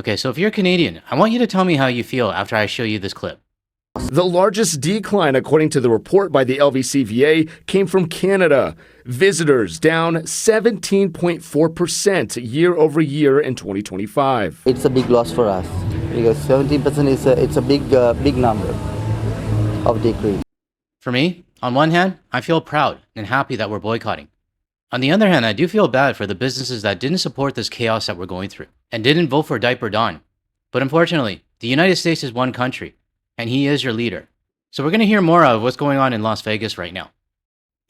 Okay, so if you're Canadian, I want you to tell me how you feel after I show you this clip. The largest decline, according to the report by the LVCVA, came from Canada. Visitors down 17.4% year over year in 2025. It's a big loss for us because 17% it's a big number of decrease. For me, on one hand, I feel proud and happy that we're boycotting. On the other hand, I do feel bad for the businesses that didn't support this chaos that we're going through and didn't vote for Diaper Don. But unfortunately, the United States is one country, and he is your leader. So we're going to hear more of what's going on in Las Vegas right now.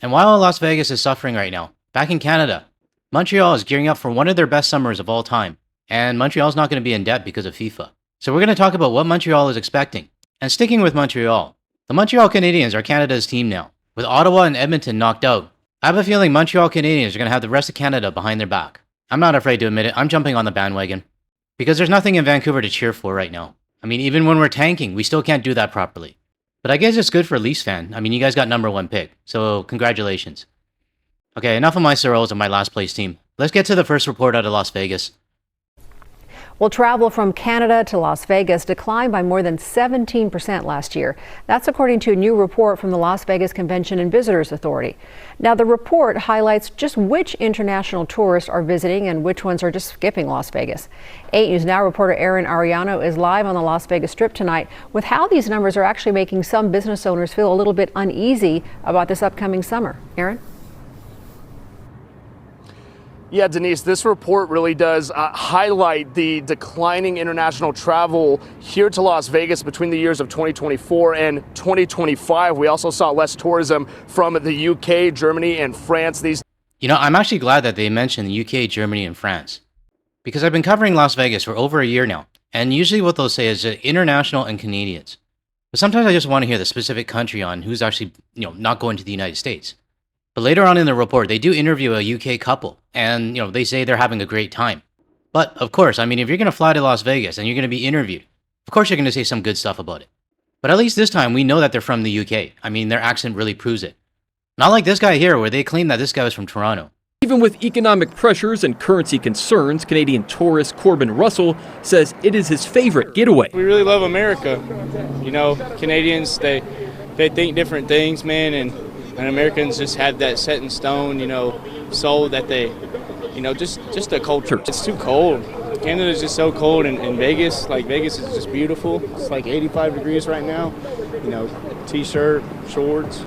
And while Las Vegas is suffering right now, back in Canada, Montreal is gearing up for one of their best summers of all time, and Montreal's not going to be in debt because of FIFA. So we're going to talk about what Montreal is expecting. And sticking with Montreal, the Montreal Canadiens are Canada's team now. With Ottawa and Edmonton knocked out, I have a feeling Montreal Canadiens are going to have the rest of Canada behind their back. I'm not afraid to admit it, I'm jumping on the bandwagon. Because there's nothing in Vancouver to cheer for right now. I mean, even when we're tanking, we still can't do that properly. But I guess it's good for a Leafs fan. I mean, you guys got #1 pick, so congratulations. Okay, enough of my sorrows of my last place team. Let's get to the first report out of Las Vegas. Well, travel from Canada to Las Vegas declined by more than 17% last year. That's according to a new report from the Las Vegas Convention and Visitors Authority. Now, the report highlights just which international tourists are visiting and which ones are just skipping Las Vegas. 8 News Now reporter Aaron Ariano is live on the Las Vegas Strip tonight with how these numbers are actually making some business owners feel a little bit uneasy about this upcoming summer. Aaron? Yeah, Denise, this report really does highlight the declining international travel here to Las Vegas between the years of 2024 and 2025. We also saw less tourism from the UK, Germany, and France. You know, I'm actually glad that they mentioned the UK, Germany, and France. Because I've been covering Las Vegas for over a year now, and usually what they'll say is international and Canadians. But sometimes I just want to hear the specific country on who's actually, not going to the United States. But later on in the report, they do interview a UK couple, and, they say they're having a great time. But, of course, I mean, if you're going to fly to Las Vegas and you're going to be interviewed, of course you're going to say some good stuff about it. But at least this time, we know that they're from the UK. I mean, their accent really proves it. Not like this guy here, where they claim that this guy was from Toronto. Even with economic pressures and currency concerns, Canadian tourist Corbin Russell says it is his favorite getaway. We really love America. Canadians, they think different things, man, and Americans just have that set in stone, soul that they, just the culture. It's too cold. Canada's just so cold, and Vegas, Vegas is just beautiful. It's like 85 degrees right now, t-shirt, shorts.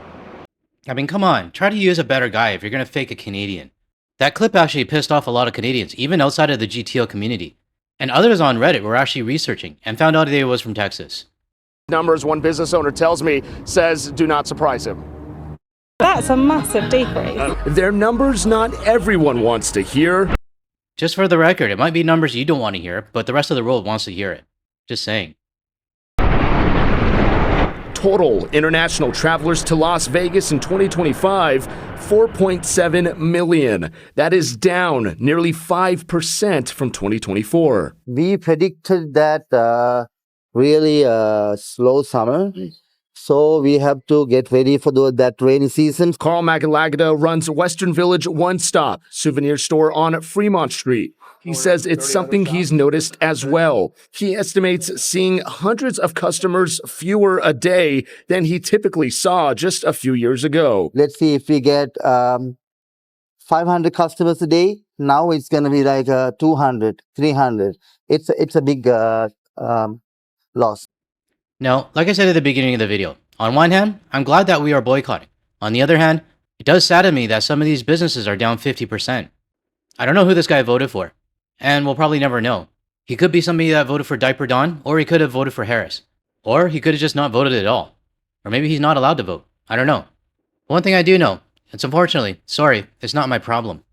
I mean, come on, try to use a better guy if you're going to fake a Canadian. That clip actually pissed off a lot of Canadians, even outside of the GTL community. And others on Reddit were actually researching and found out that he was from Texas. Numbers one business owner tells me says do not surprise him. That's a massive decrease. Their numbers not everyone wants to hear. Just for the record, it might be numbers you don't want to hear, but the rest of the world wants to hear it. Just saying. Total international travelers to Las Vegas in 2025, 4.7 million. That is down nearly 5% from 2024. We predicted that really slow summer. So we have to get ready for that rainy season. Carl Magalagada runs Western Village One Stop, souvenir store on Fremont Street. He says it's something he's noticed as well. He estimates seeing hundreds of customers fewer a day than he typically saw just a few years ago. Let's see if we get 500 customers a day. Now it's going to be like 200, 300. It's a big loss. Now, like I said at the beginning of the video, on one hand, I'm glad that we are boycotting. On the other hand, it does sadden me that some of these businesses are down 50%. I don't know who this guy voted for, and we'll probably never know. He could be somebody that voted for Diaper Don, or he could have voted for Harris. Or he could have just not voted at all. Or maybe he's not allowed to vote. I don't know. One thing I do know, it's unfortunately, sorry, it's not my problem.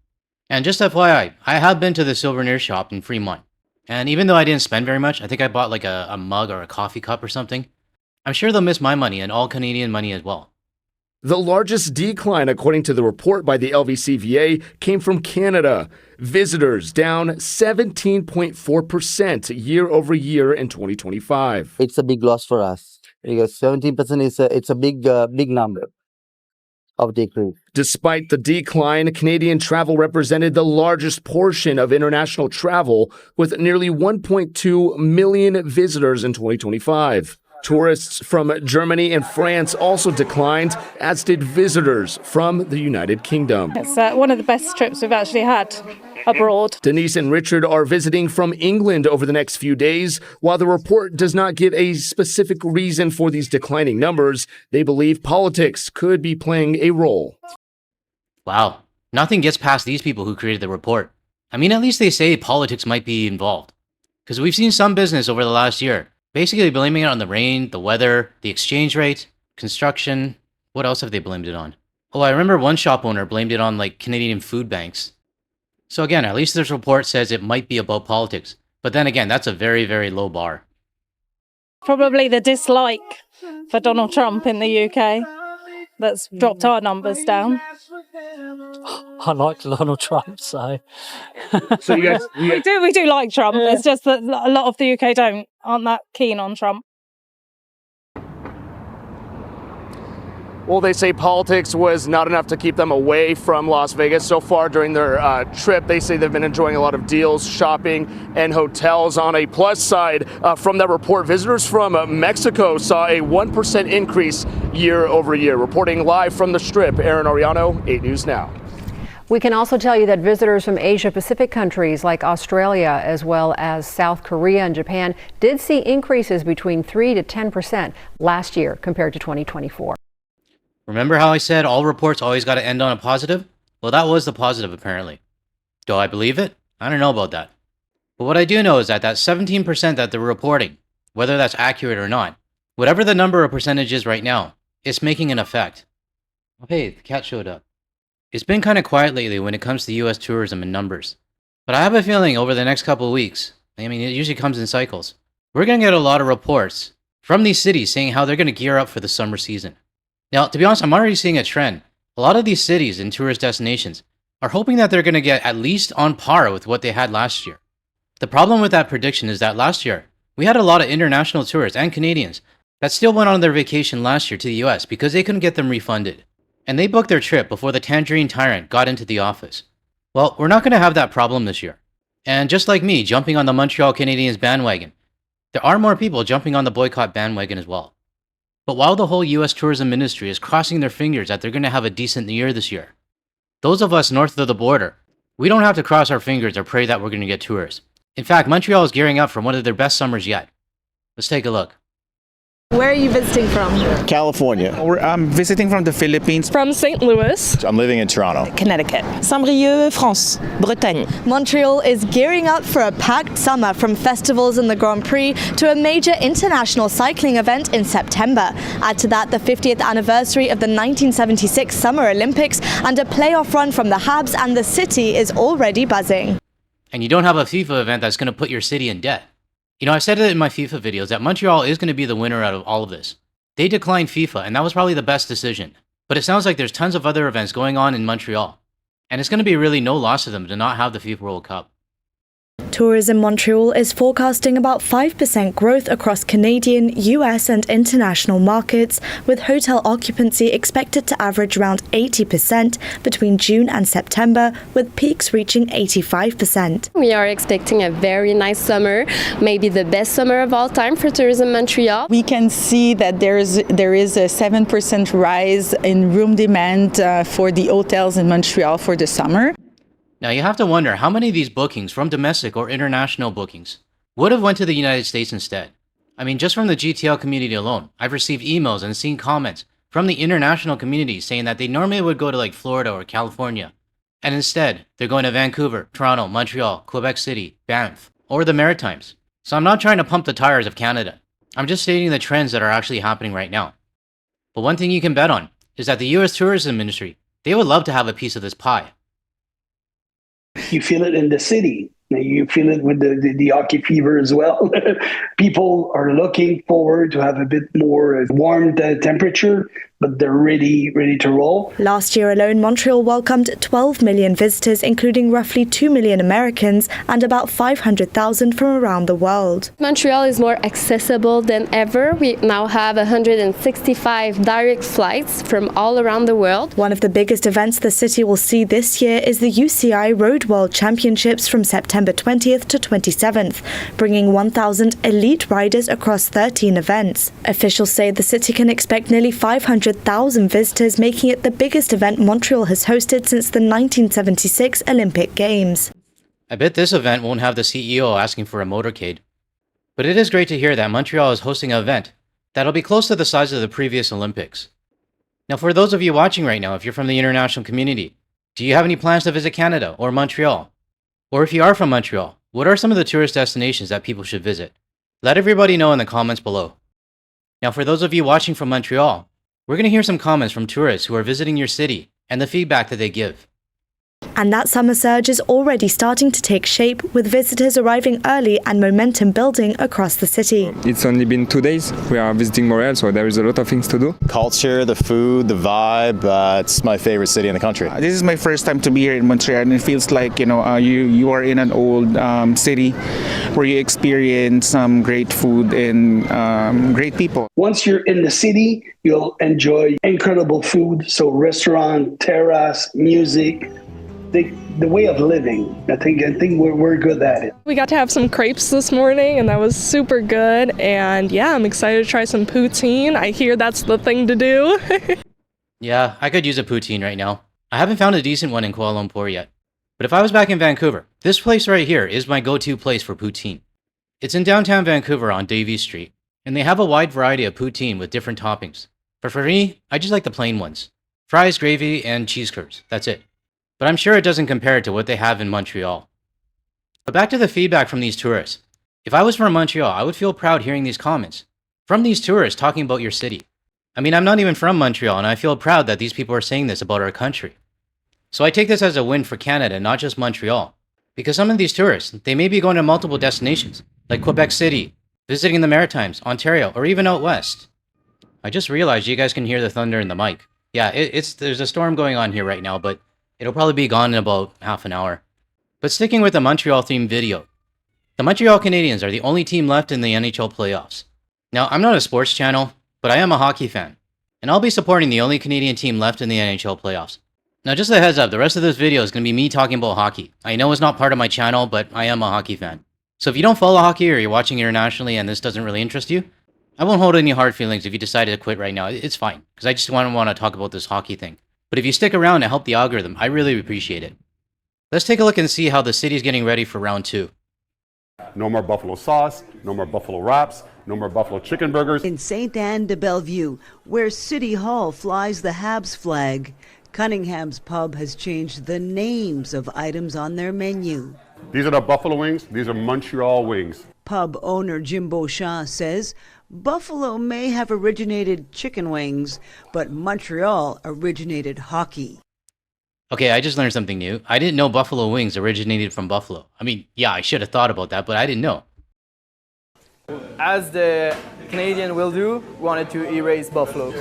And just FYI, I have been to the souvenir shop in Fremont. And even though I didn't spend very much, I think I bought like a mug or a coffee cup or something. I'm sure they'll miss my money and all Canadian money as well. The largest decline, according to the report by the LVCVA, came from Canada. Visitors down 17.4% year over year in 2025. It's a big loss for us because 17% it's a big number of decrease. Despite the decline, Canadian travel represented the largest portion of international travel, with nearly 1.2 million visitors in 2025. Tourists from Germany and France also declined, as did visitors from the United Kingdom. It's one of the best trips we've actually had abroad. Denise and Richard are visiting from England over the next few days. While the report does not give a specific reason for these declining numbers, they believe politics could be playing a role. Wow, nothing gets past these people who created the report. I mean, at least they say politics might be involved. Because we've seen some business over the last year basically blaming it on the rain, the weather, the exchange rate, construction. What else have they blamed it on? Oh, I remember one shop owner blamed it on like Canadian food banks. So again, at least this report says it might be about politics. But then again, that's a very, very low bar. Probably the dislike for Donald Trump in the UK that's dropped our numbers down. I like Donald Trump, so. So you guys, We do like Trump. It's just that a lot of the UK aren't that keen on Trump. Well, they say politics was not enough to keep them away from Las Vegas so far during their trip. They say they've been enjoying a lot of deals, shopping, and hotels. On a plus side, from that report, visitors from Mexico saw a 1% increase year over year. Reporting live from the Strip, Aaron Ariano, 8 News Now. We can also tell you that visitors from Asia Pacific countries like Australia, as well as South Korea and Japan, did see increases between 3 to 10% last year compared to 2024. Remember how I said all reports always got to end on a positive? Well, that was the positive, apparently. Do I believe it? I don't know about that. But what I do know is that 17% that they're reporting, whether that's accurate or not, whatever the number of percentage is right now, it's making an effect. Oh, hey, the cat showed up. It's been kind of quiet lately when it comes to US tourism and numbers. But I have a feeling over the next couple of weeks, I mean, it usually comes in cycles, we're going to get a lot of reports from these cities saying how they're going to gear up for the summer season. Now, to be honest, I'm already seeing a trend. A lot of these cities and tourist destinations are hoping that they're going to get at least on par with what they had last year. The problem with that prediction is that last year, we had a lot of international tourists and Canadians that still went on their vacation last year to the US because they couldn't get them refunded. And they booked their trip before the Tangerine Tyrant got into the office. Well, we're not going to have that problem this year. And just like me jumping on the Montreal Canadiens bandwagon, there are more people jumping on the boycott bandwagon as well. But while the whole US tourism industry is crossing their fingers that they're going to have a decent year this year, those of us north of the border, we don't have to cross our fingers or pray that we're going to get tourists. In fact, Montreal is gearing up for one of their best summers yet. Let's take a look. Where are you visiting from? California. I'm visiting from the Philippines. From St. Louis. I'm living in Toronto. Connecticut. Saint-Brieuc, France, Bretagne. Montreal is gearing up for a packed summer, from festivals and the Grand Prix to a major international cycling event in September. Add to that the 50th anniversary of the 1976 Summer Olympics and a playoff run from the Habs, and the city is already buzzing. And you don't have a FIFA event that's going to put your city in debt. You know, I've said it in my FIFA videos that Montreal is going to be the winner out of all of this. They declined FIFA, and that was probably the best decision. But it sounds like there's tons of other events going on in Montreal. And it's going to be really no loss to them to not have the FIFA World Cup. Tourism Montreal is forecasting about 5% growth across Canadian, US and international markets, with hotel occupancy expected to average around 80% between June and September, with peaks reaching 85%. We are expecting a very nice summer, maybe the best summer of all time for Tourism Montreal. We can see that there is a 7% rise in room demand for the hotels in Montreal for the summer. Now you have to wonder how many of these bookings from domestic or international bookings would have went to the United States instead. I mean, just from the GTL community alone, I've received emails and seen comments from the international community saying that they normally would go to like Florida or California. And instead, they're going to Vancouver, Toronto, Montreal, Quebec City, Banff, or the Maritimes. So I'm not trying to pump the tires of Canada. I'm just stating the trends that are actually happening right now. But one thing you can bet on is that the US tourism industry, they would love to have a piece of this pie. You feel it in the city. You feel it with the hockey fever as well. People are looking forward to have a bit more warm temperature. but they're ready to roll. Last year alone, Montreal welcomed 12 million visitors, including roughly 2 million Americans and about 500,000 from around the world. Montreal is more accessible than ever. We now have 165 direct flights from all around the world. One of the biggest events the city will see this year is the UCI Road World Championships from September 20th to 27th, bringing 1,000 elite riders across 13 events. Officials say the city can expect nearly 500,000 visitors, making it the biggest event Montreal has hosted since the 1976 Olympic Games. I bet this event won't have the CEO asking for a motorcade. But it is great to hear that Montreal is hosting an event that'll be close to the size of the previous Olympics. Now, for those of you watching right now, if you're from the international community, do you have any plans to visit Canada or Montreal? Or if you are from Montreal, what are some of the tourist destinations that people should visit? Let everybody know in the comments below. Now, for those of you watching from Montreal, we're going to hear some comments from tourists who are visiting your city and the feedback that they give. And that summer surge is already starting to take shape, with visitors arriving early and momentum building across the city. It's only been 2 days. We are visiting Montreal, so there is a lot of things to do. Culture, the food, the vibe, it's my favorite city in the country. This is my first time to be here in Montreal, and it feels like you are in an old city where you experience some great food and great people. Once you're in the city, you'll enjoy incredible food. So restaurant, terrace, music, the way of living. I think we're good at it. We got to have some crepes this morning, and that was super good. And yeah, I'm excited to try some poutine. I hear that's the thing to do. Yeah, I could use a poutine right now. I haven't found a decent one in Kuala Lumpur yet. But if I was back in Vancouver, this place right here is my go-to place for poutine. It's in downtown Vancouver on Davie Street, and they have a wide variety of poutine with different toppings. But for me, I just like the plain ones. Fries, gravy, and cheese curds. That's it. But I'm sure it doesn't compare to what they have in Montreal. But back to the feedback from these tourists. If I was from Montreal, I would feel proud hearing these comments from these tourists talking about your city. I mean, I'm not even from Montreal, and I feel proud that these people are saying this about our country. So I take this as a win for Canada, not just Montreal. Because some of these tourists, they may be going to multiple destinations, like Quebec City, visiting the Maritimes, Ontario, or even out west. I just realized you guys can hear the thunder in the mic. Yeah, there's a storm going on here right now, but it'll probably be gone in about half an hour. But sticking with the Montreal-themed video, the Montreal Canadiens are the only team left in the NHL playoffs. Now, I'm not a sports channel, but I am a hockey fan, and I'll be supporting the only Canadian team left in the NHL playoffs. Now, just a heads up, the rest of this video is going to be me talking about hockey. I know it's not part of my channel, but I am a hockey fan. So if you don't follow hockey or you're watching internationally and this doesn't really interest you, I won't hold any hard feelings if you decided to quit right now. It's fine, because I just want to talk about this hockey thing. But if you stick around to help the algorithm, I really appreciate it. Let's take a look and see how the city's getting ready for round 2. No more buffalo sauce, no more buffalo wraps, no more buffalo chicken burgers. In St. Anne de Bellevue, where City Hall flies the Habs flag, Cunningham's Pub has changed the names of items on their menu. These are the buffalo wings, these are Montreal wings. Pub owner Jim Beauchamp says Buffalo may have originated chicken wings, but Montreal originated hockey. Okay, I just learned something new. I didn't know buffalo wings originated from Buffalo. I mean, yeah, I should have thought about that, but I didn't know. As the Canadian will do, we wanted to erase Buffalo.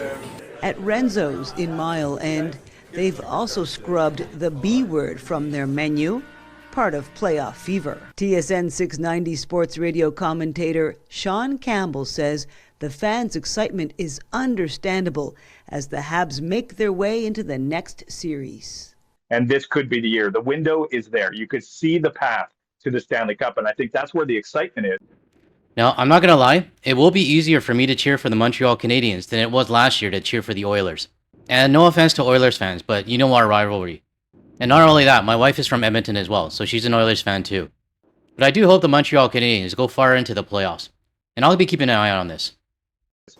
At Renzo's in Mile End, they've also scrubbed the B word from their menu, part of playoff fever. TSN 690 sports radio commentator Sean Campbell says the fans' excitement is understandable as the Habs make their way into the next series. And this could be the year. The window is there. You could see the path to the Stanley Cup, and I think that's where the excitement is. Now, I'm not going to lie, it will be easier for me to cheer for the Montreal Canadiens than it was last year to cheer for the Oilers. And no offense to Oilers fans, but you know our rivalry. And not only that, my wife is from Edmonton as well, so she's an Oilers fan too. But I do hope the Montreal Canadiens go far into the playoffs. And I'll be keeping an eye on this.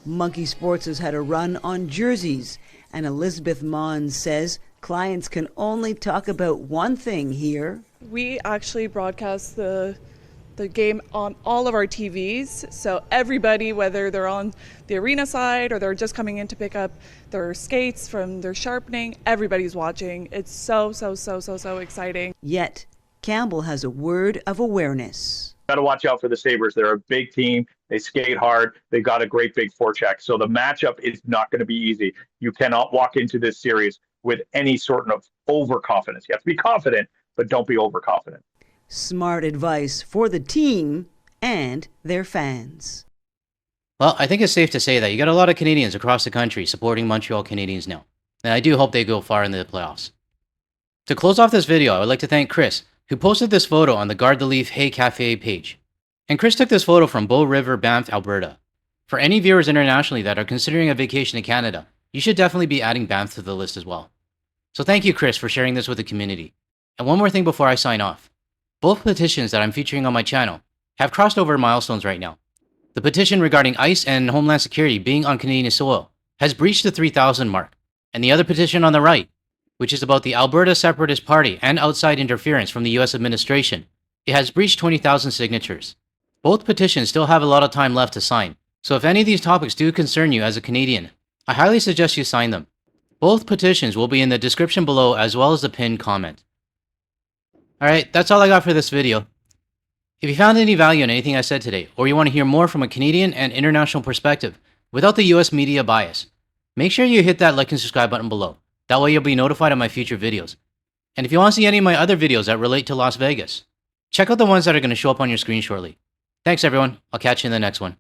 Monkey Sports has had a run on jerseys, and Elizabeth Mons says clients can only talk about one thing here. We actually broadcast the game on all of our TVs, so everybody, whether they're on the arena side or they're just coming in to pick up their skates from their sharpening, everybody's watching. It's so exciting. Yet, Campbell has a word of awareness. Got to watch out for the Sabres. They're a big team. They skate hard. They've got a great big forecheck. So the matchup is not going to be easy. You cannot walk into this series with any sort of overconfidence. You have to be confident, but don't be overconfident. Smart advice for the team and their fans. Well, I think it's safe to say that you got a lot of Canadians across the country supporting Montreal Canadiens now, and I do hope they go far in the playoffs. To close off this video, I would like to thank Chris, who posted this photo on the Guard the Leaf Hey Cafe page. And Chris took this photo from Bow River, Banff, Alberta. For any viewers internationally that are considering a vacation to Canada, you should definitely be adding Banff to the list as well. So thank you, Chris, for sharing this with the community. And one more thing before I sign off. Both petitions that I'm featuring on my channel have crossed over milestones right now. The petition regarding ICE and Homeland Security being on Canadian soil has breached the 3,000 mark, and the other petition on the right, which is about the Alberta Separatist Party and outside interference from the US administration, it has breached 20,000 signatures. Both petitions still have a lot of time left to sign, so if any of these topics do concern you as a Canadian, I highly suggest you sign them. Both petitions will be in the description below as well as the pinned comment. Alright, that's all I got for this video. If you found any value in anything I said today, or you want to hear more from a Canadian and international perspective without the US media bias, make sure you hit that like and subscribe button below. That way you'll be notified of my future videos. And if you want to see any of my other videos that relate to Las Vegas, check out the ones that are going to show up on your screen shortly. Thanks everyone, I'll catch you in the next one.